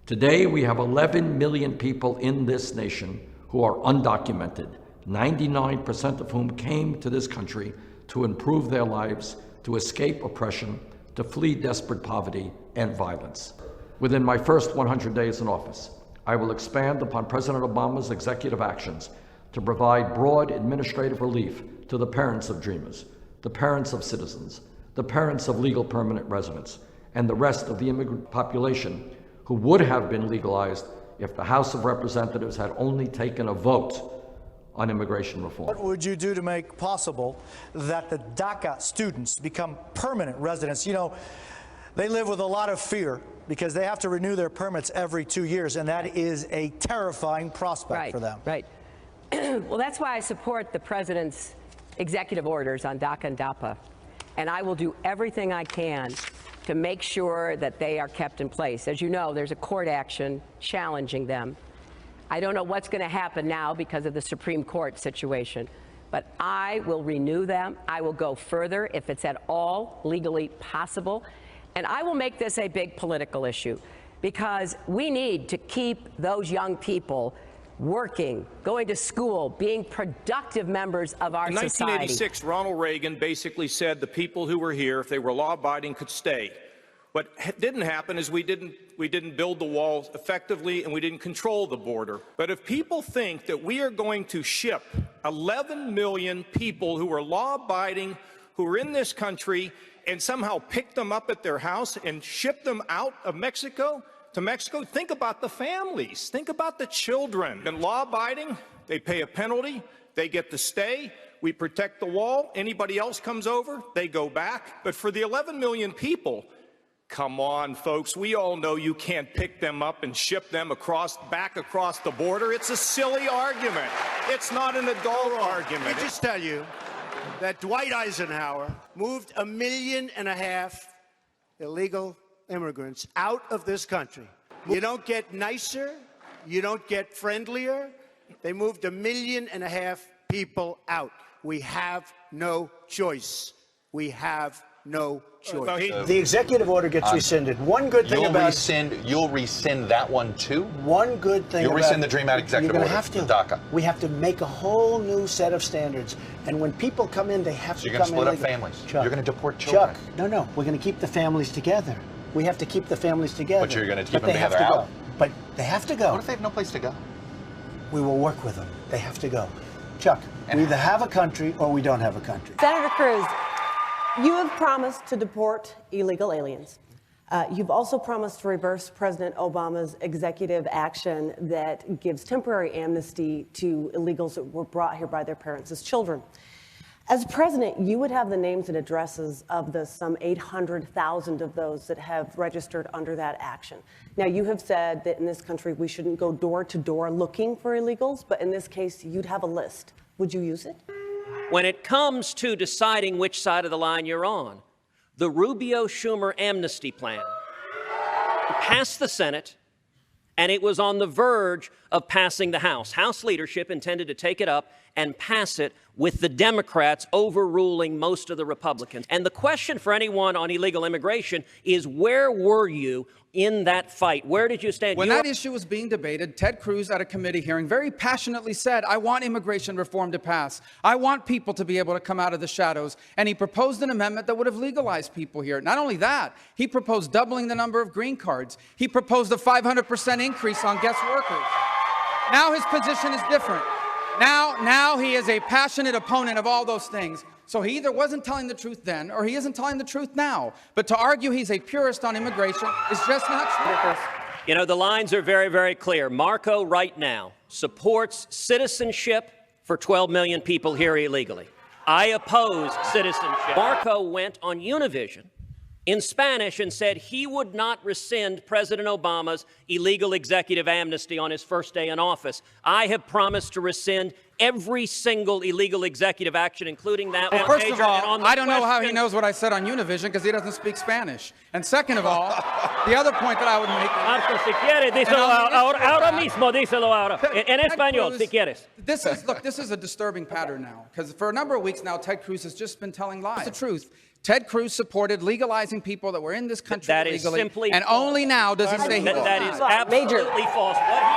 Today, we have 11 million people in this nation who are undocumented, 99% of whom came to this country to improve their lives, to escape oppression, to flee desperate poverty and violence. Within my first 100 days in office, I will expand upon President Obama's executive actions to provide broad administrative relief to the parents of Dreamers, the parents of citizens, the parents of legal permanent residents, and the rest of the immigrant population who would have been legalized if the House of Representatives had only taken a vote on immigration reform. What would you do to make possible that the DACA students become permanent residents? You know, they live with a lot of fear because they have to renew their permits every 2 years, and that is a terrifying prospect for them. Right. Well, that's why I support the president's executive orders on DACA and DAPA, and I will do everything I can to make sure that they are kept in place. As you know, there's a court action challenging them. I don't know what's going to happen now because of the Supreme Court situation, but I will renew them. I will go further if it's at all legally possible. And I will make this a big political issue because we need to keep those young people working, going to school, being productive members of our society. In 1986, Ronald Reagan basically said the people who were here, if they were law-abiding, could stay. What didn't happen is we didn't build the walls effectively and we didn't control the border. But if people think that we are going to ship 11 million people who are law-abiding, who are in this country, and somehow pick them up at their house and ship them out of Mexico to Mexico, think about the families. Think about the children. And law-abiding, they pay a penalty. They get to stay. We protect the wall. Anybody else comes over, they go back. But for the 11 million people, come on, folks. We all know you can't pick them up and ship them back across the border. It's a silly argument. It's not an adult argument. Let me just tell you that Dwight Eisenhower moved 1.5 million illegal immigrants out of this country. You don't get nicer. You don't get friendlier. They moved 1.5 million people out. We have no choice. We have no choice. The executive order gets rescinded. One good thing about you'll rescind that one too. One good thing you'll about rescind the Dream Act executive order. Have to. DACA. We have to make a whole new set of standards, and when people come in, they have to come in. You're going to split up families. Chuck, you're going to deport children. Chuck, no, we're going to keep the families together. We have to keep the families together. But you're going to keep them together out. But they have to go. What if they have no place to go? We will work with them. They have to go. Chuck, we either have a country or we don't have a country. Senator Cruz, you have promised to deport illegal aliens. You've also promised to reverse President Obama's executive action that gives temporary amnesty to illegals that were brought here by their parents as children. As president, you would have the names and addresses of the some 800,000 of those that have registered under that action. Now, you have said that in this country we shouldn't go door to door looking for illegals, but in this case, you'd have a list. Would you use it? When it comes to deciding which side of the line you're on, the Rubio-Schumer amnesty plan passed the Senate, and it was on the verge of passing the House. House leadership intended to take it up and pass it with the Democrats overruling most of the Republicans. And the question for anyone on illegal immigration is, where were you in that fight? Where did you stand? When that issue was being debated, Ted Cruz at a committee hearing very passionately said, I want immigration reform to pass. I want people to be able to come out of the shadows. And he proposed an amendment that would have legalized people here. Not only that, he proposed doubling the number of green cards. He proposed a 500% increase on guest workers. Now his position is different. Now he is a passionate opponent of all those things. So he either wasn't telling the truth then, or he isn't telling the truth now. But to argue he's a purist on immigration is just not true. You know, the lines are very, very clear. Marco right now supports citizenship for 12 million people here illegally. I oppose citizenship. Marco went on Univision in Spanish and said he would not rescind President Obama's illegal executive amnesty on his first day in office. I have promised to rescind every single illegal executive action, including that one. First of all, I don't know how he knows what I said on Univision because he doesn't speak Spanish. And second of all, the other point that I would make... Marco, si quieres, díselo ahora mismo, díselo ahora. En español, si quieres. This is a disturbing pattern now, because for a number of weeks now, Ted Cruz has just been telling lies. The truth. Ted Cruz supported legalizing people that were in this country That is illegally, simply and false. only now does he say he will. That is Major. absolutely false. What he